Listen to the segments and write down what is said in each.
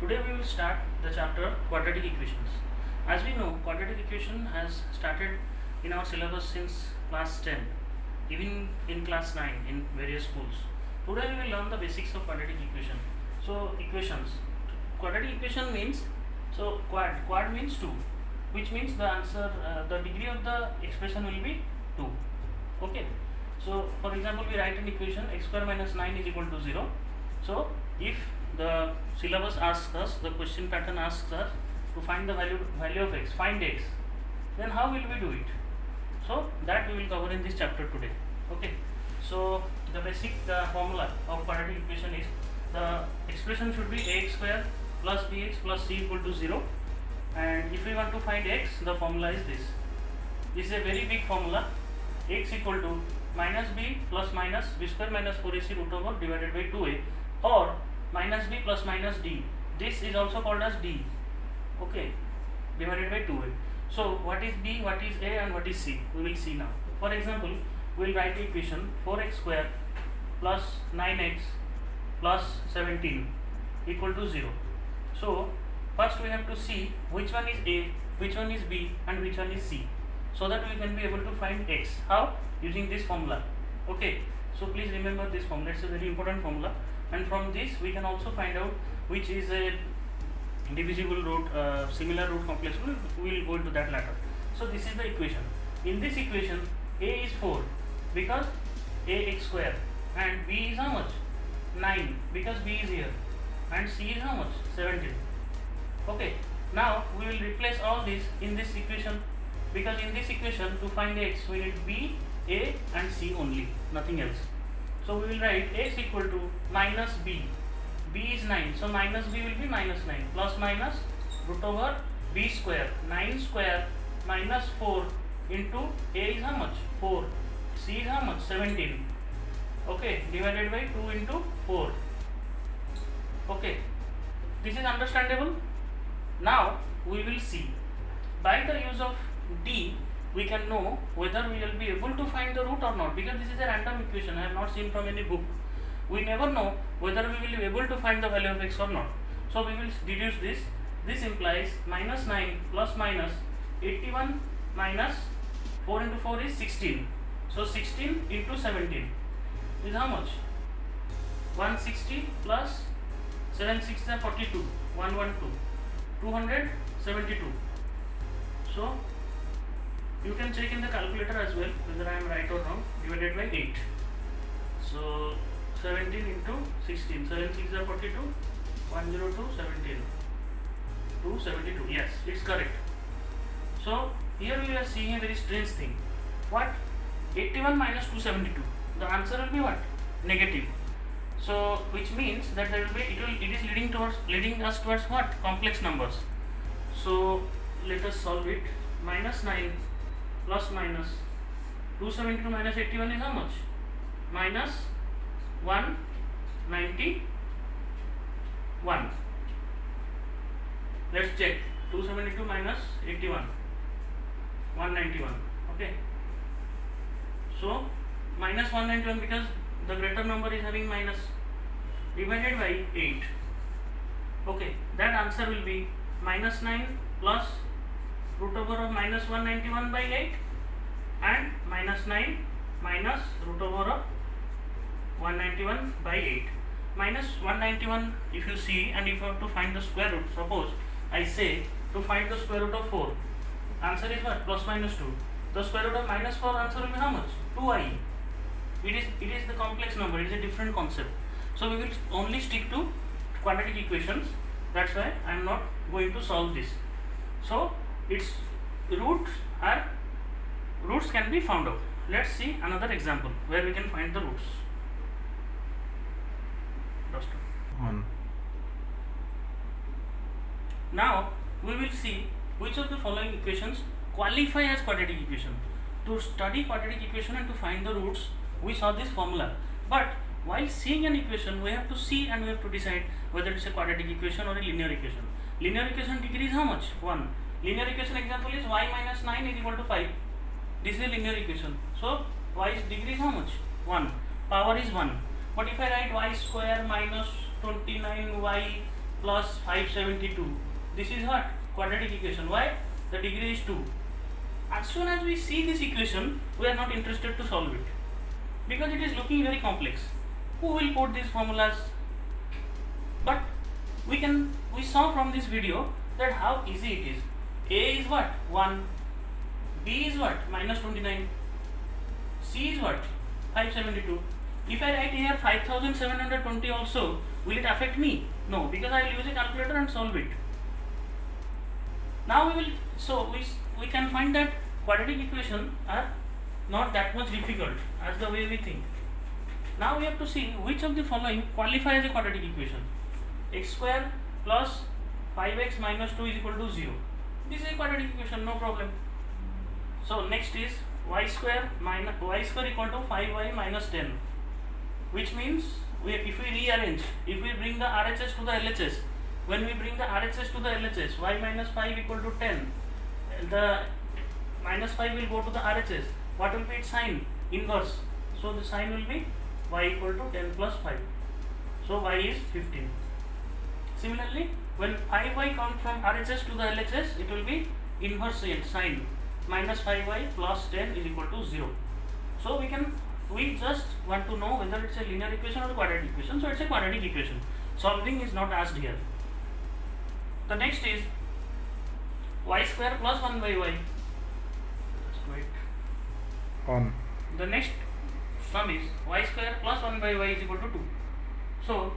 Today we will start the chapter quadratic equations. As we know, quadratic equation has started in our syllabus since class 10, even in class 9 in various schools. Today we will learn the basics of quadratic equation. So equations. Quadratic equation means, quad means 2, which means the answer, the degree of the expression will be 2. Okay. So for example, we write an equation x square minus 9 is equal to 0. So if the syllabus asks us, the question pattern asks us to find the value of x, find x, then how will we do it? So that we will cover in this chapter today. Okay. So the basic formula of quadratic equation is, the expression should be ax square plus bx plus c equal to 0, and if we want to find x, the formula is this. This is a very big formula. X equal to minus b plus minus b square minus 4ac root over divided by 2a, or minus b plus minus d. This is also called as d. Okay, divided by 2a. So what is b, what is a, and what is c? We will see now. For example, we will write the equation 4x square plus 9x plus 17 equal to 0. So first we have to see which one is a, which one is b, and which one is c, so that we can be able to find x. How? Using this formula. Okay, so please remember this formula. It's a very important formula, and from this we can also find out which is a divisible root, similar root complex. We will go into that later. So this is the equation. In this equation, a is 4 because ax square, and b is how much? 9 because b is here, and c is how much? 17. Okay, now we will replace all this in this equation, because in this equation to find x we need b, a, and c only, nothing else. So we will write x equal to minus b. B is 9, so minus b will be minus 9, plus minus root over b square, 9 square minus 4 into a is how much? 4, c is how much? 17. Okay, divided by 2 into 4. Okay, this is understandable. Now we will see, by the use of d we can know whether we will be able to find the root or not, because this is a random equation. I have not seen from any book. We never know whether we will be able to find the value of x or not. So we will deduce this. This implies minus 9 plus minus 81 minus 4 into 4 is 16. So 16 into 17 is how much? 160 plus 7 6 is 42, 112, 272. So you can check in the calculator as well whether I am right or wrong. Divided by 8. So 17 into 16, 7 6 is 42, 102, 17, 272. Yes, it's correct. So here we are seeing a very strange thing. What? 81 minus 272. The answer will be what? Negative. So which means that there will be, it is leading us towards what? Complex numbers. So let us solve it. Minus 9 plus minus 272 minus 81 is how much? Minus 191. Let's check. 272 minus 81, 191. Okay. So minus 191, because the greater number is having minus, divided by 8. Okay, that answer will be minus 9 plus root over of minus 191 by 8, and minus 9 minus root over of 191 by 8. Minus 191, if you see, and if you have to find the square root, suppose I say to find the square root of 4, answer is what? Plus minus 2. The square root of minus 4, answer will be how much? 2i. It is the complex number, it is a different concept. So we will only stick to quadratic equations. That's why I am not going to solve this. So its roots can be found out. Let's see another example where we can find the roots. Now we will see which of the following equations qualify as quadratic equation. To study quadratic equation and to find the roots, we saw this formula. But while seeing an equation, we have to see and we have to decide whether it's a quadratic equation or a linear equation. Linear equation degree is how much? 1. Linear equation example is y minus 9 is equal to 5. This is a linear equation. So y's degree is how much? 1. Power is 1. But if I write y square minus 29y plus 572. This is what? Quadratic equation. Why? The degree is 2. As soon as we see this equation, we are not interested to solve it because it is looking very complex. Who will put these formulas? But we saw from this video that how easy it is. A is what? 1. B is what? Minus 29. C is what? 572. If I write here 5720 also, will it affect me? No, because I will use a calculator and solve it. Now we can find that quadratic equations are not that much difficult as the way we think. Now we have to see which of the following qualify as a quadratic equation. X square plus 5x minus 2 is equal to 0. This is a quadratic equation, no problem. So next is y square equal to 5y minus 10, which means if we rearrange, if we bring the RHS to the LHS, when we bring the RHS to the LHS, y minus 5 equal to 10, the minus 5 will go to the RHS. What will be its sign? Inverse. So the sign will be y equal to 10 plus 5. So y is 15. Similarly, when 5y comes from RHS to the LHS, it will be inverse sign. Minus 5y plus 10 is equal to 0. So we just want to know whether it's a linear equation or a quadratic equation. So it's a quadratic equation. Solving is not asked here. The next is y square plus 1 by y. Let's wait. On. The next sum is y square plus 1 by y is equal to 2. So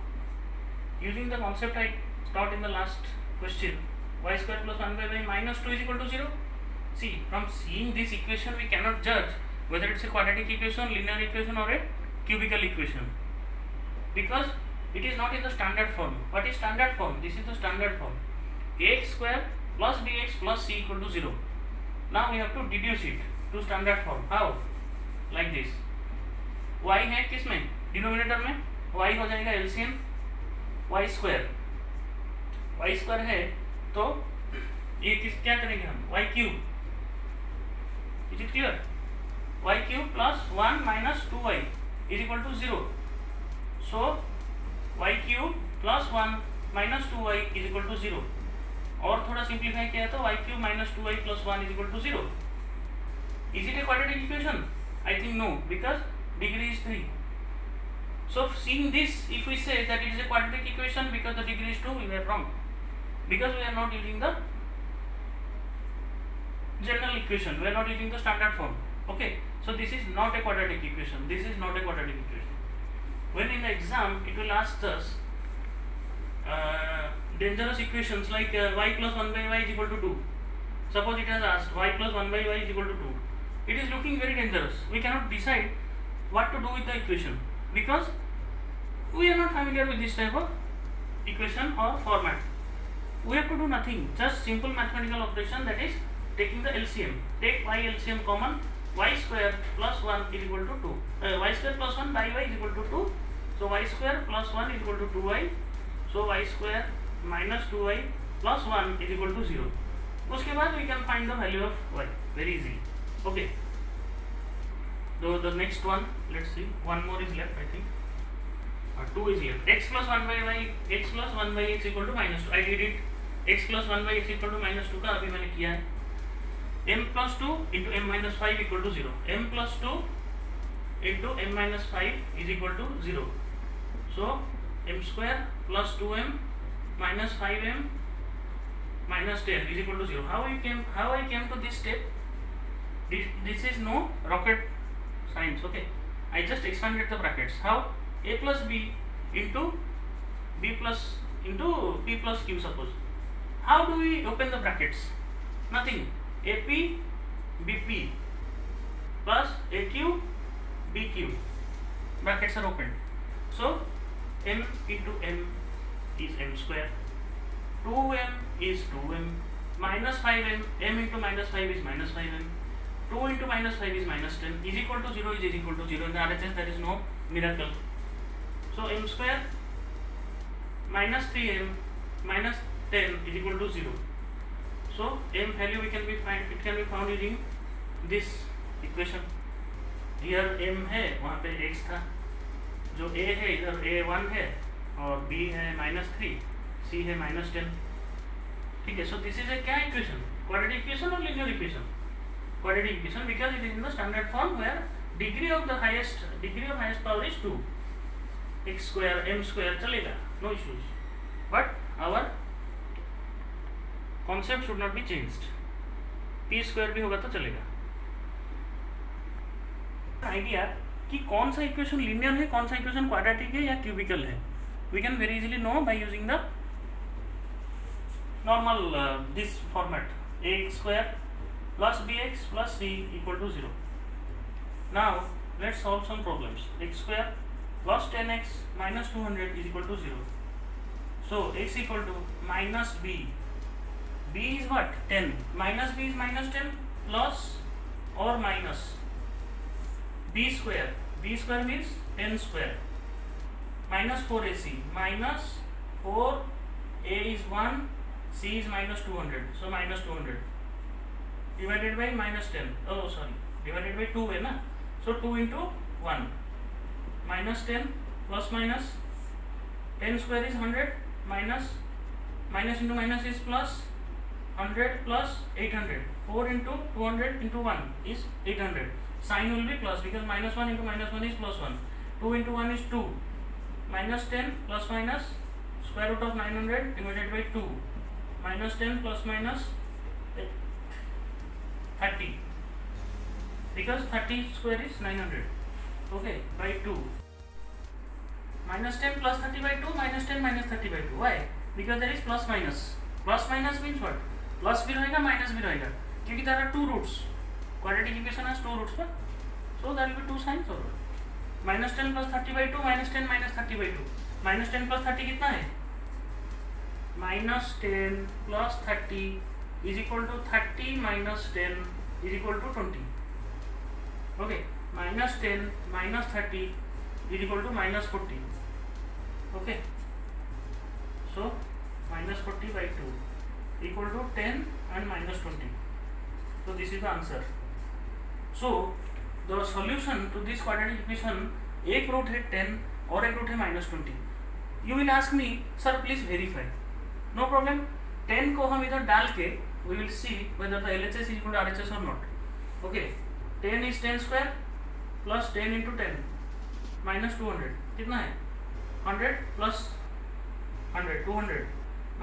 using the concept I taught in the last question, y square plus 1 by y minus 2 is equal to 0. See, from seeing this equation we cannot judge whether it's a quadratic equation, linear equation or a cubical equation, because it is not in the standard form. What is standard form? This is the standard form. Ax square plus bx plus c equal to 0. Now we have to deduce it to standard form. How? Like this. y है किस में? Denominator में. y हो जाएगा LCM y square. y square है तो ये क्या करेंगे हम? y cube. Is it clear? y cube plus 1 minus 2y is equal to 0. So y cube plus 1 minus 2y is equal to 0. और थोड़ा सिंप्लीफाई किया तो y cube minus 2y plus 1 is equal to 0. Is it a quadratic equation? I think no, because degree is 3. So seeing this, if we say that it is a quadratic equation because the degree is 2, we were wrong, because we are not using the general equation, we are not using the standard form. Okay, so this is not a quadratic equation. This is not a quadratic equation. When in the exam it will ask us dangerous equations like y plus 1 by y is equal to 2. Suppose it has asked y plus 1 by y is equal to 2. It is looking very dangerous. We cannot decide what to do with the equation because we are not familiar with this type of equation or format. We have to do nothing, just simple mathematical operation, that is taking the LCM. Take y LCM common. Y square plus 1 is equal to 2. Y square plus 1 by y is equal to 2. So y square plus 1 is equal to 2y. So y square minus 2y plus 1 is equal to 0. उसके बाद we can find the value of y very easily. Okay. So the next one, let's see. One more is left, I think. 2 is left. X plus 1 by y, x plus 1 by x equal to minus 2. I did it. X plus 1 by x equal to minus 2 का अभी मैंने किया है. m plus 2 into m minus 5 equal to 0. m plus 2 into m minus 5 is equal to 0. So m square plus 2m minus 5m minus 10 is equal to 0. How I came to this step? This is no rocket science. Okay, I just expanded the brackets. How? A plus b into b plus into p plus q, suppose. How do we open the brackets? Nothing. AP BP plus AQ BQ, brackets are opened. So m into m is m square, 2m is 2m, minus 5m, m into minus 5 is minus 5m, 2 into minus 5 is minus 10, is equal to 0 is equal to 0. In the RHS there is no miracle. So m square minus 3m minus 10 is equal to 0. So m value it can be found using this equation. Here m है, वहाँ पे x था, जो a है इधर a1 है और b है -3. सी है -10. ठीक है, सो दिस इज ए क्या इक्वेशन, क्वाड्रेटिक इक्वेशन और linear equation. Quadratic equation because it is in the standard form where degree of highest power is 2. x square m square चलेगा, no issues, but our concept should not be changed. p square भी होगा तो चलेगा. Idea कि कौन सा equation linear है, कौन सा इक्वेशन क्वाड्रेटिक है या क्यूबिकल है, we can very easily know by using the normal this format, ax square plus bx plus c equal to 0. Now let's solve some problems. X square plus 10x minus 200 is equal to 0. So x equal to minus b. B is what? 10. Minus b is minus 10 plus or minus b square. B square means 10 square. Minus 4ac. Minus 4a is 1. C is minus 200. So minus 200 divided by minus 10. Oh sorry. Divided by 2 है ना. So 2 into 1. Minus 10 plus minus 10 square is 100 minus into minus is plus 100 plus 800. 4 into 200 into 1 is 800. Sign will be plus because minus 1 into minus 1 is plus 1. 2 into 1 is 2. Minus 10 plus minus square root of 900 divided by 2. Minus 10 plus minus 30 because 30 square is 900. Okay, by 2. Minus 10 plus 30 by 2, minus 10 minus 30 by 2. Why? Because there is plus minus. Plus minus means what? Plus भी रहेगा, minus भी रहेगा, क्योंकि there are two roots. Quadratic equation has two roots, so there will be two signs over. Minus 10 plus 30 by 2, minus 10 minus 30 by 2. Minus 10 plus 30 कितना है? Minus 10 plus 30 is equal to 30 minus 10 is equal to 20. Okay, minus 10 minus 30 is equal to minus 40. Okay, so minus 40 by 2 equal to 10 and minus 20. So this is the answer. So the solution to this quadratic equation, एक root है 10 और एक root है minus 20. You will ask me, sir please verify. No problem. 10 को हम इधर डाल के we will see whether the LHS is equal to RHS or not. Okay, 10 is 10 square plus 10 into 10 minus 200 कितना है? 100 plus 100 200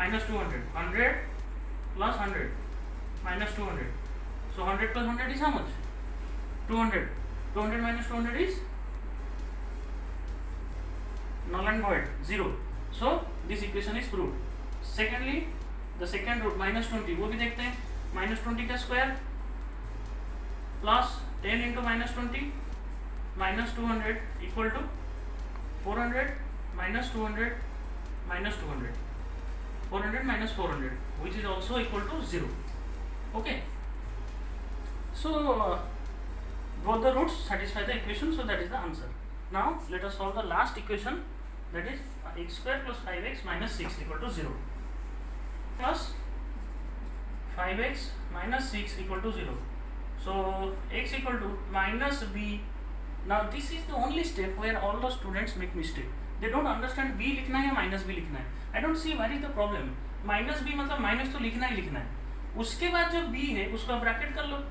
minus 200 100 plus 100 minus 200. So 100 plus 100 is how much? 200. 200 minus 200 is null and void, 0. So this equation is proved. Secondly, the second root minus 20, वो भी देखते हैं. Minus 20 का square plus 10 into minus 20 minus 200 equal to 400 minus 200 minus 200. 400 minus 400 which is also equal to 0. Okay. So both the roots satisfy the equation, so that is the answer. Now let us solve the last equation, that is x square plus 5x minus 6 equal to 0. Plus 5x minus 6 equal to 0. So x equal to minus b. Now this is the only step where all the students make mistake. They don't understand b लिखना है या minus b लिखना है. I don't see what is the problem. Minus b मतलब minus तो लिखना ही लिखना है. उसके बाद जो b है उसका ब्रैकेट कर लो.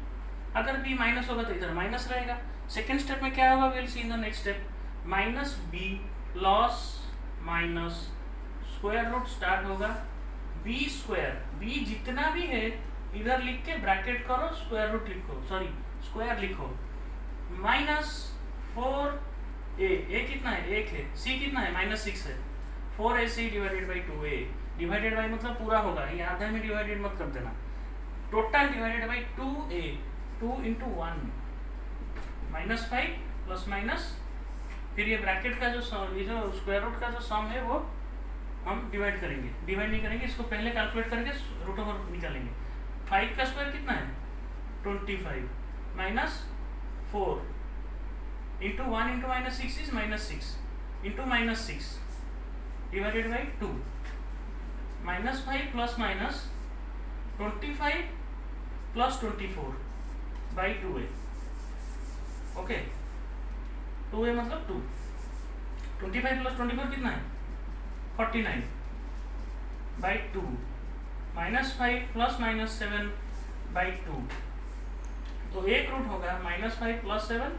अगर b माइनस होगा तो इधर माइनस रहेगा. सेकेंड स्टेप में क्या होगा, will see in the next step. Minus b plus minus square root start होगा b स्क्वायर. b जितना भी है इधर लिख के ब्रैकेट करो, स्क्वायर रूट लिखो, सॉरी स्क्वायर लिखो. माइनस 4a कितना है, 1 है. c कितना है, माइनस 6 है. 4ac divided by 2a. Divided by मतलब पूरा होगा, ये आधा में डिवाइडेड मत कर देना. Total divided by 2a. 2 into 1 minus 5 plus minus, फिर ये ब्रैकेट का जो स्क्वायर रूट का जो सम है वो हम डिवाइड करेंगे. डिवाइड नहीं करेंगे, इसको पहले कैलकुलेट करके रूट ओवर निकालेंगे. 5 का स्क्वायर कितना है, 25 minus 4 into 1 into minus 6 is minus 6 into minus 6 divided by 2. Minus 5 plus minus 25 plus 24 by 2a. Okay, 2a मतलब 2. 25 प्लस 24 कितना है, 49. By two, -5 plus -7 by to, तो एक रूट होगा -5 प्लस 7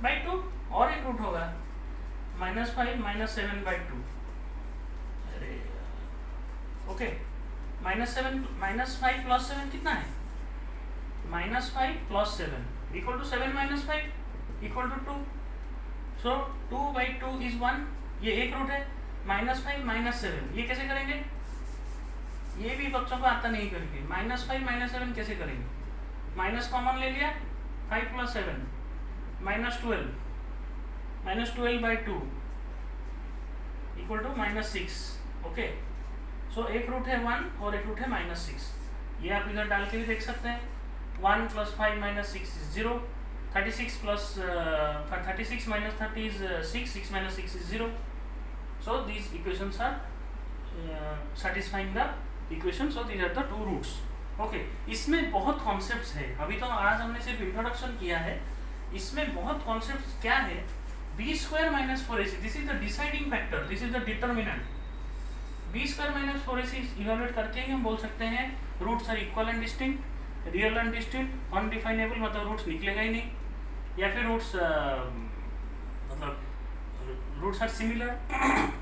बाई टू, और एक रूट होगा -5 - 7 बाई टू। अरे ओके, -5 प्लस 7 कितना है? -5 plus 7 equal to 7 - 5 equal to 2। So 2 by 2 is 1, ये एक रूट है। -5 - 7 ये कैसे करेंगे? ये भी बच्चों को आता नहीं करके। -5 - 7 कैसे करेंगे? माइनस कॉमन ले लिया, 5 plus 7 -12 by 2 equal to -6। Okay, so एक रूट है 1 और एक रूट है -6। ये आप इधर डाल के भी देख सकते हैं। 1 + 5 - 6 is 0, 36 - 30 is 6, 6 - 6 is 0. So these equations are satisfying the equation. So these are the two roots. Okay, इसमें बहुत कॉन्सेप्ट्स है। अभी तो आज हमने सिर्फ इंट्रोडक्शन किया है, इसमें बहुत कॉन्सेप्ट्स क्या है। b² - 4ac, this is the deciding factor, this is the determinant. b² - 4ac evaluate करके ही हम बोल सकते हैं roots are equal and distinct, real and distinct, undefinable मतलब रूट्स निकलेगा ही नहीं, या फिर रूट्स मतलब रूट्स आर सिमिलर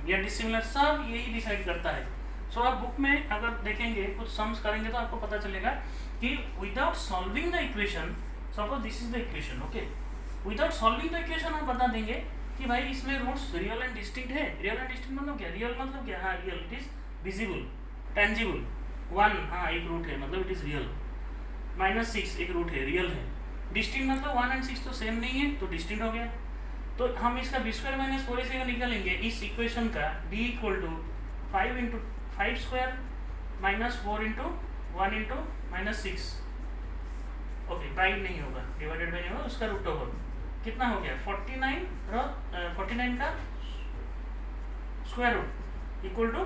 या डिसिमिलर, सब यही डिसाइड करता है। सो आप बुक में अगर देखेंगे, कुछ सम्स करेंगे तो आपको पता चलेगा कि without solving the equation, suppose this is the equation, okay, without solving the equation हम बता देंगे कि भाई इसमें रूट्स रियल एंड डिस्टिंक्ट है। रियल एंड डिस्टिंक्ट मतलब क्या? रियल मतलब क्या? हाँ, real, it is visible, tangible. 1 हाँ एक रूट है मतलब इट इज रियल, -6 एक रूट है, रियल है। डिस्टिंक्ट मतलब 1 और 6 तो सेम नहीं है, तो डिस्टिंक्ट हो गया। तो हम इसका b² - 4ac का निकालेंगे इस इक्वेशन का, d equal to 5 × 5² - 4 × 1 × -6। Okay, by नहीं होगा, डिवाइडेड बाई नहीं होगा, उसका रूट ओवर कितना हो गया? 49 का स्क्वायर रूट इक्वल टू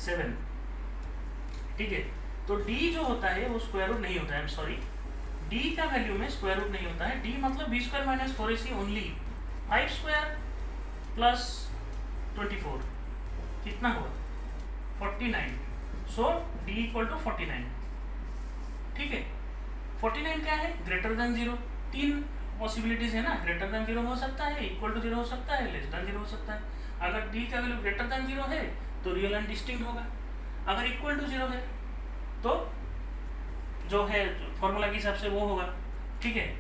7। ठीक है, तो d जो होता है वो स्क्वायर रूट नहीं होता है, आई एम सॉरी, d का वैल्यू में स्क्वायर रूट नहीं होता है। d मतलब b² - 4ac ओनली, 5² प्लस 24 कितना होगा? 49। सो d इक्वल टू 49। ठीक है, 49 क्या है? Greater than 0। 3 पॉसिबिलिटीज है ना, ग्रेटर देन 0 हो सकता है, इक्वल टू 0 हो सकता है, लेस देन 0 हो सकता है। अगर d का वैल्यू ग्रेटर देन 0 है तो रियल एंड डिस्टिंक्ट होगा, अगर इक्वल टू 0 है तो जो है फॉर्मूला के हिसाब से वो होगा। ठीक है,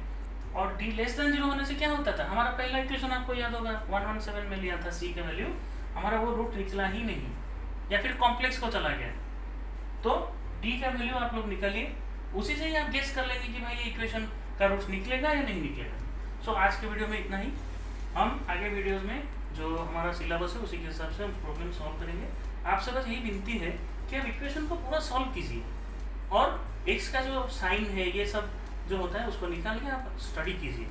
और d लेस देन 0 होने से क्या होता था? हमारा पहला इक्वेशन आपको याद होगा, 117 में लिया था c का वैल्यू, हमारा वो रूट निकला ही नहीं, या फिर कॉम्प्लेक्स को चला गया। तो d का वैल्यू आप लोग निकालिए, उसी से ही आप गेस कर लेंगे कि भाई ये इक्वेशन का रूट निकलेगा या नहीं निकलेगा। सो आज के वीडियो में इतना ही। हम आगे वीडियोस में जो हमारा सिलेबस है उसी के हिसाब से हम प्रॉब्लम सॉल्व करेंगे। आपसे बस यही विनती है कि आप इक्वेशन को पूरा सॉल्व कीजिए, और x का जो साइन है ये सब जो होता है उसको निकाल के आप स्टडी कीजिए।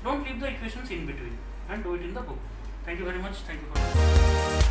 Don't leave the equations in between and do it in the book. Thank you very much, thank you for